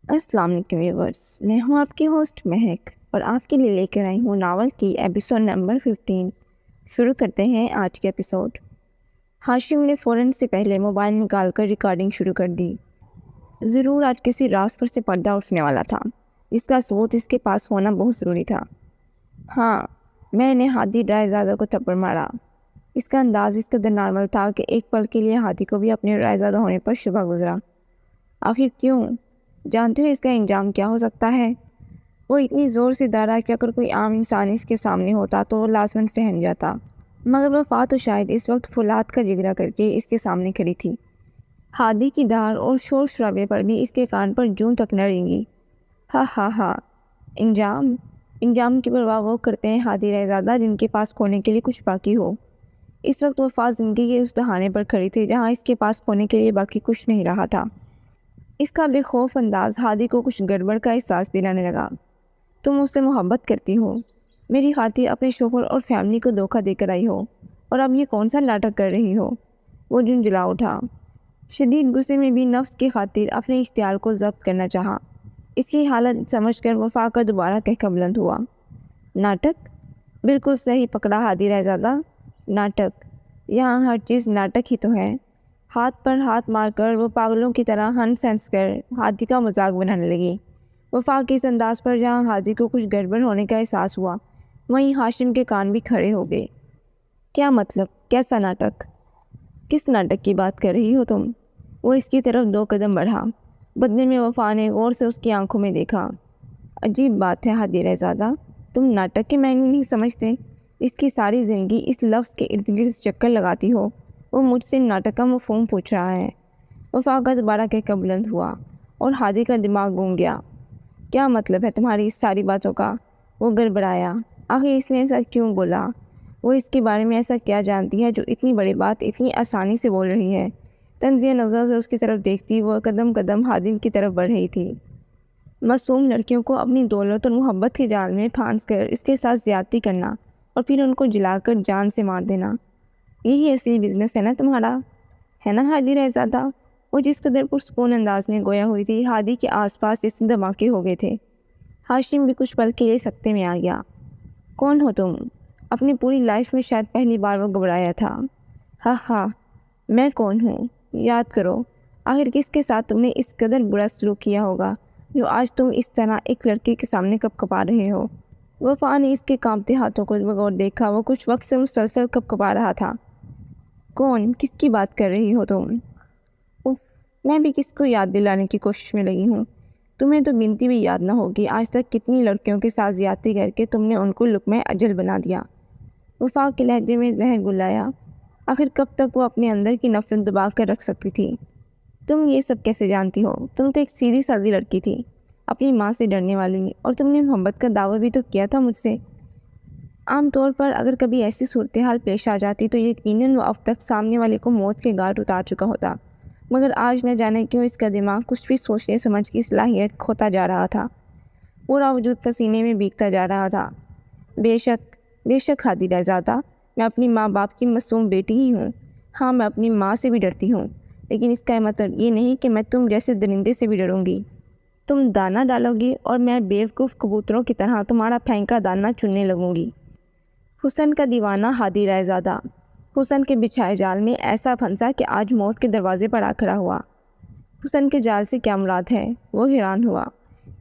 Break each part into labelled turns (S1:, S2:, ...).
S1: السلام علیکم ویورز، میں ہوں آپ کی ہوسٹ مہک اور آپ کے لیے لے کر آئی ہوں ناول کی ایپیسوڈ نمبر 15۔ شروع کرتے ہیں آج کے ایپیسوڈ۔ ہاشم نے فوراً سے پہلے موبائل نکال کر ریکارڈنگ شروع کر دی۔ ضرور آج کسی راز پر سے پردہ اٹھنے والا تھا، اس کا ثبوت اس کے پاس ہونا بہت ضروری تھا۔ ہاں، میں نے ہادی ڈرائے زادہ کو تھپڑ مارا۔ اس کا انداز اس قدر نارمل تھا کہ ایک پل کے لیے ہادی کو بھی اپنے ڈرائے زادہ ہونے پر شبہ گزرا۔ آخر کیوں؟ جانتے ہو اس کا انجام کیا ہو سکتا ہے؟ وہ اتنی زور سے ڈرا کہ اگر کوئی عام انسان اس کے سامنے ہوتا تو وہ لازماً سہم جاتا، مگر وفا تو شاید اس وقت فولاد کا جگرا کر کے اس کے سامنے کھڑی تھی۔ ہادی کی دھار اور شور شرابے پر بھی اس کے کان پر جون تک نہ رینگی۔ ہا ہا ہا، انجام کی پرواہ وہ کرتے ہیں ہادی رہزادہ جن کے پاس کھونے کے لیے کچھ باقی ہو۔ اس وقت وفا زندگی کے اس دہانے پر کھڑی تھی جہاں اس کے پاس کھونے کے لیے باقی کچھ نہیں رہا تھا۔ اس کا بے خوف انداز ہادی کو کچھ گڑبڑ کا احساس دلانے لگا۔ تم مجھ سے محبت کرتی ہو، میری خاطر اپنے شوہر اور فیملی کو دھوکہ دے کر آئی ہو، اور اب یہ کون سا ناٹک کر رہی ہو؟ وہ جھنجھلا اٹھا، شدید غصے میں بھی نفس کی خاطر اپنے اشتعال کو ضبط کرنا چاہا۔ اس کی حالت سمجھ کر وفا کا دوبارہ کہکہ بلند ہوا۔ ناٹک؟ بالکل صحیح پکڑا ہادی رہزادہ، ناٹک۔ یہاں ہر چیز ناٹک ہی تو ہے۔ ہاتھ پر ہاتھ مار کر وہ پاگلوں کی طرح ہنس ہنس کر ہادی کا مذاق بنانے لگی۔ وفا کے اس انداز پر جہاں ہادی کو کچھ گڑبڑ ہونے کا احساس ہوا، وہیں ہاشم کے کان بھی کھڑے ہو گئے۔ کیا مطلب؟ کیسا ناٹک؟ کس ناٹک کی بات کر رہی ہو تم؟ وہ اس کی طرف 2 قدم بڑھا۔ بدلے میں وفا نے غور سے اس کی آنکھوں میں دیکھا۔ عجیب بات ہے ہادی رہزادہ، تم ناٹک کے معنی نہیں سمجھتے۔ اس کی ساری زندگی اس لفظ کے ارد گرد چکر لگاتی ہو۔ وہ مجھ سے ناٹک کا مفہوم پوچھ رہا ہے۔ وفا کا دوبارہ کہکہ بلند ہوا اور ہادی کا دماغ گونگ گیا۔ کیا مطلب ہے تمہاری اس ساری باتوں کا؟ وہ گڑبڑایا۔ آخر اس نے ایسا کیوں بولا؟ وہ اس کے بارے میں ایسا کیا جانتی ہے جو اتنی بڑی بات اتنی آسانی سے بول رہی ہے؟ طنزیہ نظروں سے اس کی طرف دیکھتی وہ قدم قدم ہادی کی طرف بڑھ رہی تھی۔ معصوم لڑکیوں کو اپنی دولت اور محبت کے جال میں پھانس کر اس کے ساتھ زیادتی کرنا اور پھر ان کو جلا کر جان سے مار دینا، یہی اصلی بزنس ہے نا تمہارا، ہے نا ہادی رہزادہ؟ وہ جس قدر پرسکون انداز میں گویا ہوئی تھی، ہادی کے آس پاس اس دھماکے ہو گئے تھے۔ ہاشم بھی کچھ پل کے لیے سکتے میں آ گیا۔ کون ہو تم؟ اپنی پوری لائف میں شاید پہلی بار وہ گھبرایا تھا۔ ہاں ہاں، میں کون ہوں؟ یاد کرو، آخر کس کے ساتھ تم نے اس قدر برا سلوک کیا ہوگا جو آج تم اس طرح ایک لڑکی کے سامنے کپکپا رہے ہو؟ وفا نے اس کے کانپتے ہاتھوں کو بغور دیکھا۔ وہ کچھ وقت سے مسلسل کپکپا رہا تھا۔ کون؟ کس کی بات کر رہی ہو تم؟ اف، میں بھی کس کو یاد دلانے کی کوشش میں لگی ہوں؟ تمہیں تو گنتی بھی یاد نہ ہوگی آج تک کتنی لڑکیوں کے ساتھ زیادتی کر کے تم نے ان کو لقمہ اجل بنا دیا۔ وفا کے لہجے میں زہر گلایا۔ آخر کب تک وہ اپنے اندر کی نفرت دبا کر رکھ سکتی تھی؟ تم یہ سب کیسے جانتی ہو؟ تم تو ایک سیدھی سادی لڑکی تھی، اپنی ماں سے ڈرنے والی، اور تم نے محبت کا دعویٰ بھی تو کیا تھا مجھ سے۔ عام طور پر اگر کبھی ایسی صورتحال پیش آ جاتی تو یقیناً وہ اب تک سامنے والے کو موت کے گھاٹ اتار چکا ہوتا، مگر آج نہ جانے کیوں اس کا دماغ کچھ بھی سوچنے سمجھ کی صلاحیت کھوتا جا رہا تھا۔ پورا وجود پسینے میں بھیگتا جا رہا تھا۔ بے شک ہادی رہزادہ، میں اپنی ماں باپ کی معصوم بیٹی ہی ہوں۔ ہاں، میں اپنی ماں سے بھی ڈرتی ہوں، لیکن اس کا مطلب یہ نہیں کہ میں تم جیسے درندے سے بھی ڈروں گی۔ تم دانہ ڈالو گی اور میں بیوقوف کبوتروں کی طرح تمہارا پھینکا دانہ چننے لگوں گی۔ حسن کا دیوانہ ہادی رہزادہ حسن کے بچھائے جال میں ایسا پھنسا کہ آج موت کے دروازے پر آ کھڑا ہوا۔ حسن کے جال سے کیا مراد ہے؟ وہ حیران ہوا۔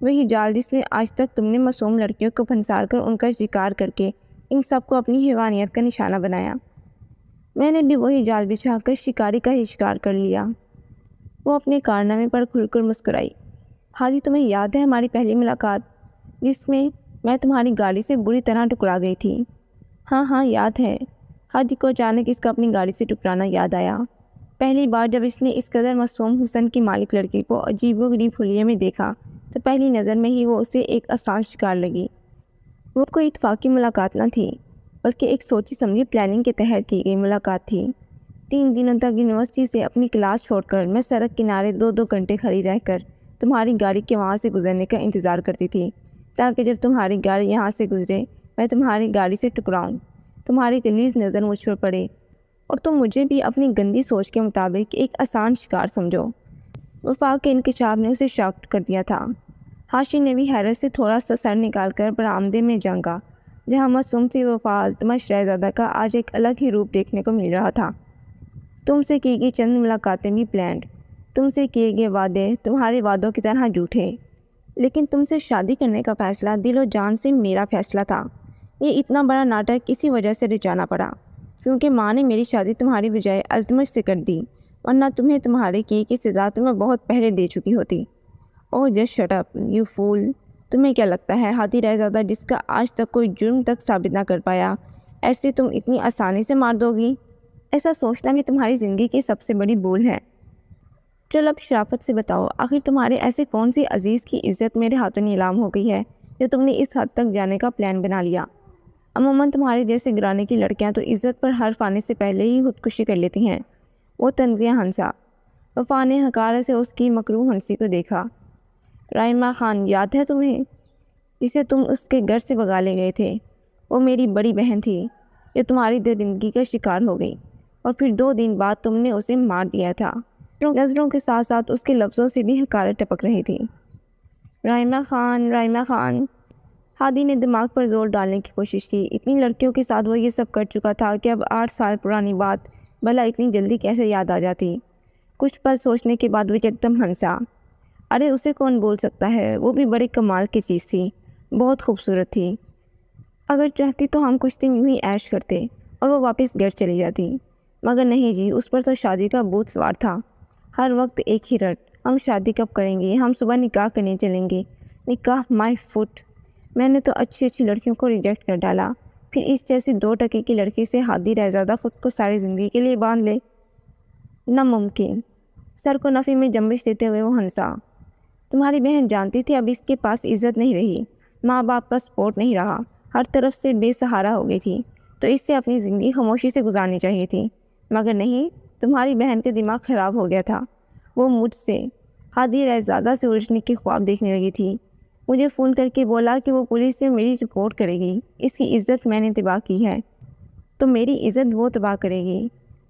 S1: وہی جال جس میں آج تک تم نے معصوم لڑکیوں کو پھنسار کر ان کا شکار کر کے ان سب کو اپنی حیوانیت کا نشانہ بنایا۔ میں نے بھی وہی جال بچھا کر شکاری کا ہی شکار کر لیا۔ وہ اپنے کارنامے پر کھل کر مسکرائی۔ ہادی، تمہیں یاد ہے ہماری پہلی ملاقات جس میں میں تمہاری گاڑی سے بری طرح ٹکرا گئی تھی؟ ہاں یاد ہے۔ ہادی کو اچانک اس کا اپنی گاڑی سے ٹکرانا یاد آیا۔ پہلی بار جب اس نے اس قدر معصوم حسن کی مالک لڑکی کو عجیب و غریب حلیے میں دیکھا تو پہلی نظر میں ہی وہ اسے ایک آسان شکار لگی۔ وہ کوئی اتفاقی ملاقات نہ تھی، بلکہ ایک سوچی سمجھی پلاننگ کے تحت کی گئی ملاقات تھی۔ 3 دنوں تک یونیورسٹی سے اپنی کلاس چھوڑ کر میں سڑک کنارے 2 گھنٹے کھڑی رہ کر تمہاری گاڑی کے وہاں سے گزرنے کا انتظار کرتی تھی، تاکہ جب تمہاری گاڑی یہاں سے گزرے میں تمہاری گاڑی سے ٹکراؤں، تمہاری غلیظ نظر مجھ پر پڑے اور تم مجھے بھی اپنی گندی سوچ کے مطابق ایک آسان شکار سمجھو۔ وفا کے انکشاف نے اسے شاکڈ کر دیا تھا۔ ہاشم نے بھی حیرت سے تھوڑا سا سر نکال کر برآمدے میں جھانکا، جہاں معصوم سی وفا التمش شہزادہ کا آج ایک الگ ہی روپ دیکھنے کو مل رہا تھا۔ تم سے کی گئی چند ملاقاتیں بھی پلانڈ، تم سے کیے گئے وعدے تمہارے وعدوں کی طرح جھوٹے، لیکن تم سے شادی کرنے کا فیصلہ دل و جان سے میرا فیصلہ تھا۔ یہ اتنا بڑا ناٹک اسی وجہ سے رچانا پڑا کیونکہ ماں نے میری شادی تمہاری بجائے التمش سے کر دی، ورنہ تمہیں تمہارے کی سزا تمہیں بہت پہلے دے چکی ہوتی۔ اوہ جسٹ شٹ اپ یو فول! تمہیں کیا لگتا ہے ہادی رائزادہ جس کا آج تک کوئی جرم تک ثابت نہ کر پایا، ایسے تم اتنی آسانی سے مار دو گی؟ ایسا سوچنا بھی تمہاری زندگی کی سب سے بڑی بھول ہے۔ چل اب شرافت سے بتاؤ، آخر تمہارے ایسے کون سی عزیز کی عزت میرے ہاتھوں نیلام ہو گئی ہے جو تم نے اس حد تک جانے کا پلان بنا لیا؟ عموماً تمہارے جیسے گھرانے کی لڑکیاں تو عزت پر حرف آنے سے پہلے ہی خودکشی کر لیتی ہیں۔ وہ طنزیہ ہنسا۔ وفا نے حقارت سے اس کی مکروہ ہنسی کو دیکھا۔ رائمہ خان یاد ہے تمہیں، جسے تم اس کے گھر سے بھگا لے گئے تھے؟ وہ میری بڑی بہن تھی جو تمہاری درندگی کا شکار ہو گئی، اور پھر 2 دن بعد تم نے اسے مار دیا تھا۔ نظروں کے ساتھ ساتھ اس کے لفظوں سے بھی حقارت ٹپک رہی تھی۔ رائمہ خان، رائمہ خان! ہادی نے دماغ پر زور ڈالنے کی کوشش کی۔ اتنی لڑکیوں کے ساتھ وہ یہ سب کر چکا تھا کہ اب 8 سال پرانی بات بھلا اتنی جلدی کیسے یاد آ جاتی؟ کچھ پل سوچنے کے بعد وہ ایک دم ہنسا۔ ارے اسے کون بول سکتا ہے، وہ بھی بڑے کمال کی چیز تھی، بہت خوبصورت تھی۔ اگر چاہتی تو ہم کچھ دن یوں ہی عیش کرتے اور وہ واپس گھر چلی جاتی، مگر نہیں جی، اس پر تو شادی کا بھوت سوار تھا۔ ہر وقت ایک ہی رٹ، ہم شادی کب کریں گے، ہم صبح نکاح کرنے چلیں گے۔ نکاح مائی فٹ! میں نے تو اچھی اچھی لڑکیوں کو ریجیکٹ کر ڈالا، پھر اس جیسی 2 ٹکے کی لڑکی سے ہادی رائزادہ خود کو ساری زندگی کے لیے باندھ لے؟ ناممکن! سر کو نفی میں جنبش دیتے ہوئے وہ ہنسا۔ تمہاری بہن جانتی تھی اب اس کے پاس عزت نہیں رہی، ماں باپ کا سپورٹ نہیں رہا، ہر طرف سے بے سہارا ہو گئی تھی، تو اس سے اپنی زندگی خاموشی سے گزارنی چاہیے تھی، مگر نہیں، تمہاری بہن کا دماغ خراب ہو گیا تھا۔ وہ مجھ سے، ہادی رائزادہ سے الجھنے کے خواب دیکھنے لگی تھی۔ مجھے فون کر کے بولا کہ وہ پولیس میں میری رپورٹ کرے گی، اس کی عزت میں نے تباہ کی ہے، تو میری عزت وہ تباہ کرے گی۔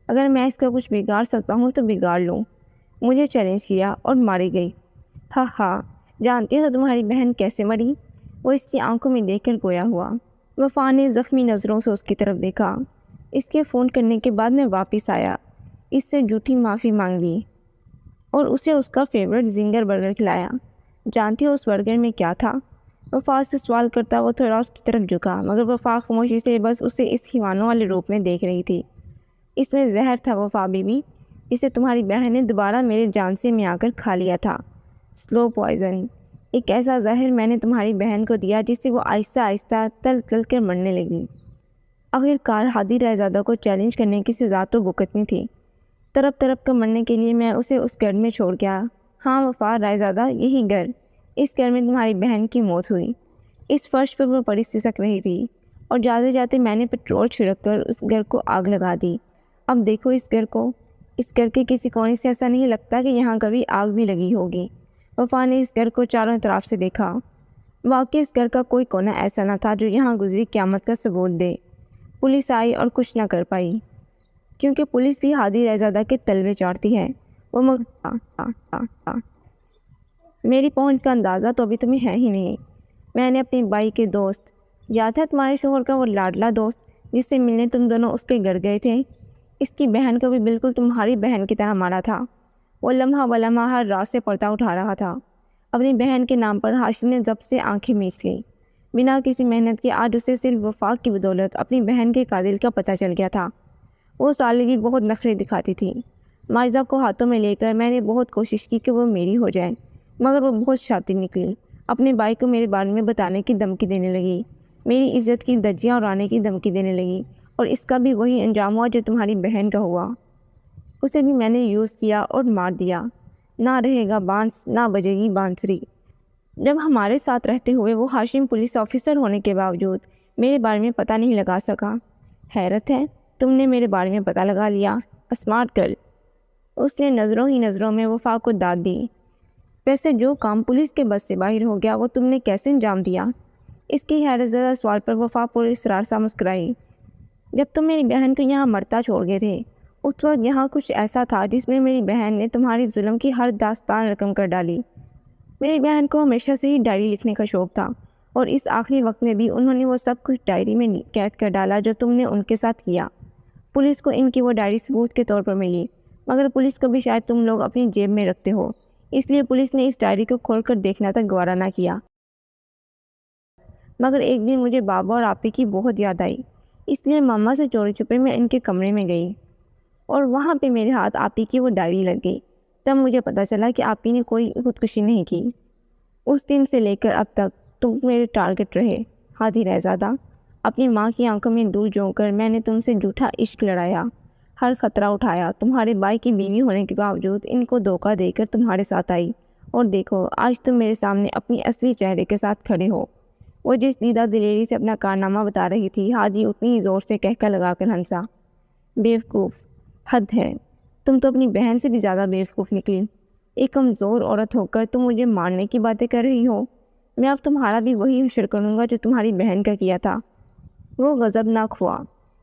S1: اگر میں اس کا کچھ بگاڑ سکتا ہوں تو بگاڑ لوں۔ مجھے چیلنج کیا اور ماری گئی۔ ہاں ہاں، جانتی ہو تمہاری بہن کیسے مری؟ وہ اس کی آنکھوں میں دیکھ کر گویا ہوا۔ وفا نے زخمی نظروں سے اس کی طرف دیکھا۔ اس کے فون کرنے کے بعد میں واپس آیا، اس سے جھوٹی معافی مانگ لی اور اسے اس کا فیورٹ زنگر برگر کھلایا۔ جانتی ہو اس برگر میں کیا تھا؟ وفا سے سوال کرتا وہ تھوڑا اس کی طرف جھکا، مگر وفا خاموشی سے بس اسے اس حیوانوں والے روپ میں دیکھ رہی تھی۔ اس میں زہر تھا وفا بیوی، جسے تمہاری بہن نے دوبارہ میرے جانسے میں آ کر کھا لیا تھا۔ سلو پوائزن، ایک ایسا زہر میں نے تمہاری بہن کو دیا جس سے وہ آہستہ آہستہ تل تل کر مرنے لگی۔ آخر کار ہادی رائزادہ کو چیلنج کرنے کی سزا تو بھگتنی تھی۔ تڑپ تڑپ کر مرنے کے لیے میں اسے اس گھر میں چھوڑ گیا۔ ہاں وفا رائزادہ، یہی گھر، اس گھر میں تمہاری بہن کی موت ہوئی۔ اس فرش پر وہ پڑی سسک رہی تھی اور جاتے جاتے میں نے پیٹرول چھڑک کر اس گھر کو آگ لگا دی۔ اب دیکھو اس گھر کو، اس گھر کے کسی کونے سے ایسا نہیں لگتا کہ یہاں کبھی آگ بھی لگی ہوگی۔ وفا نے اس گھر کو چاروں طرف سے دیکھا۔ واقعی اس گھر کا کوئی کونا ایسا نہ تھا جو یہاں گزری قیامت کا ثبوت دے۔ پولیس آئی اور کچھ نہ کر پائی، کیونکہ پولیس بھی ہادی رائزادہ کے تلوے چاڑتی ہے۔ وہ میری پہنچ کا اندازہ تو ابھی تمہیں ہے ہی نہیں۔ میں نے اپنی بائی کے دوست، یاد ہے تمہارے شوہر کا وہ لاڈلا دوست جس سے ملنے تم دونوں اس کے گھر گئے تھے، اس کی بہن کو بھی بالکل تمہاری بہن کی طرح مارا تھا۔ وہ لمحہ بلمحہ ہر رات سے پردہ اٹھا رہا تھا۔ اپنی بہن کے نام پر ہاشم نے ضبط سے آنکھیں میچ لی۔ بنا کسی محنت کے آج اسے صرف وفا کی بدولت اپنی بہن کے قاتل کا پتہ چل گیا تھا۔ وہ سالے بھی بہت نخرے دکھاتی تھی۔ ماجدہ کو ہاتھوں میں لے کر میں نے بہت کوشش کی کہ وہ میری ہو جائے، مگر وہ بہت شاطر نکلی۔ اپنے بھائی کو میرے بارے میں بتانے کی دھمکی دینے لگی، میری عزت کی دھجیاں اڑانے کی دھمکی دینے لگی، اور اس کا بھی وہی انجام ہوا جو تمہاری بہن کا ہوا۔ اسے بھی میں نے یوز کیا اور مار دیا۔ نہ رہے گا بانس، نہ بجے گی بانسری۔ جب ہمارے ساتھ رہتے ہوئے وہ ہاشم پولیس آفیسر ہونے کے باوجود میرے بارے میں پتہ نہیں لگا سکا۔ حیرت ہے، تم نے میرے بارے میں پتہ لگا لیا، اسمارٹ گرل۔ اس نے نظروں ہی نظروں میں وفا کو داد دی۔ ویسے جو کام پولیس کے بس سے باہر ہو گیا وہ تم نے کیسے انجام دیا؟ اس کی حیرت زدہ سوال پر وفا پر اصرار سا مسکرائی۔ جب تم میری بہن کو یہاں مرتا چھوڑ گئے تھے، اس وقت یہاں کچھ ایسا تھا جس میں میری بہن نے تمہاری ظلم کی ہر داستان رقم کر ڈالی۔ میری بہن کو ہمیشہ سے ہی ڈائری لکھنے کا شوق تھا، اور اس آخری وقت میں بھی انہوں نے وہ سب کچھ ڈائری میں قید کر ڈالا جو تم نے ان کے ساتھ کیا۔ پولیس کو ان کی وہ ڈائری ثبوت کے طور پر ملی، مگر پولیس کو بھی شاید تم لوگ اپنی جیب میں رکھتے ہو، اس لیے پولیس نے اس ڈائری کو کھول کر دیکھنا تک گوارا نہ کیا۔ مگر ایک دن مجھے بابا اور آپی کی بہت یاد آئی، اس لیے ماما سے چوری چھپے میں ان کے کمرے میں گئی، اور وہاں پہ میرے ہاتھ آپی کی وہ ڈائری لگ گئی۔ تب مجھے پتہ چلا کہ آپی نے کوئی خودکشی نہیں کی۔ اس دن سے لے کر اب تک تم میرے ٹارگٹ رہے ہادی رہزادہ۔ اپنی ماں کی آنکھوں میں دور جھونک کر میں نے تم سے جھوٹا عشق لڑایا، ہر خطرہ اٹھایا، تمہارے بھائی کی بیوی ہونے کے باوجود ان کو دھوکہ دے کر تمہارے ساتھ آئی، اور دیکھو آج تم میرے سامنے اپنی اصلی چہرے کے ساتھ کھڑے ہو۔ وہ جس دیدہ دلیری سے اپنا کارنامہ بتا رہی تھی، ہادی اتنی ہی زور سے کہکا لگا کر ہنسا۔ بیوقوف، حد ہے، تم تو اپنی بہن سے بھی زیادہ بیوقوف نکلی۔ ایک کمزور عورت ہو کر تم مجھے مارنے کی باتیں کر رہی ہو۔ میں اب تمہارا بھی وہی حشر کروں گا جو تمہاری بہن کا کیا تھا۔ وہ غضبناک ہوا۔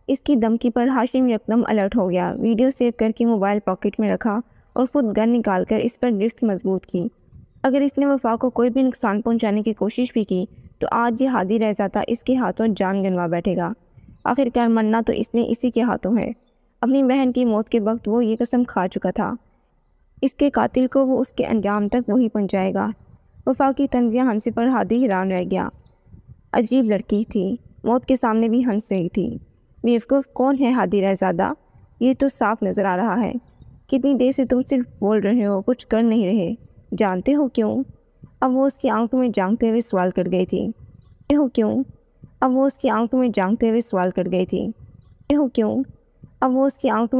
S1: اس کی دھمکی پر ہاشم یکدم الرٹ ہو گیا، ویڈیو سیو کر کے موبائل پاکٹ میں رکھا اور خود گن نکال کر اس پر گرفت مضبوط کی۔ اگر اس نے وفا کو کوئی بھی نقصان پہنچانے کی کوشش بھی کی تو آج یہ ہادی رہزادہ اس کے ہاتھوں جان گنوا بیٹھے گا۔ آخرکار مرنا تو اس نے اسی کے ہاتھوں ہے۔ اپنی بہن کی موت کے وقت وہ یہ قسم کھا چکا تھا، اس کے قاتل کو وہ اس کے انجام تک وہی پہنچائے گا۔ وفا کی طنزیہ ہنسی پر ہادی حیران رہ گیا۔ عجیب لڑکی تھی، موت کے سامنے بھی ہنس رہی تھی۔ بیوقوف کون ہے ہادی رہزادہ؟ یہ تو صاف نظر آ رہا ہے۔ کتنی دیر سے تم صرف بول رہے ہو، کچھ کر نہیں رہے۔ جانتے ہو کیوں؟ اب وہ اس کی آنکھوں میں جھانکتے ہوئے سوال کر گئی تھی۔ جانتے ہو کیوں؟ اب وہ اس کی آنکھوں میں جھانکتے ہوئے سوال کر گئی تھی۔ جانتے ہو کیوں؟ اب وہ اس کی آنکھوں میں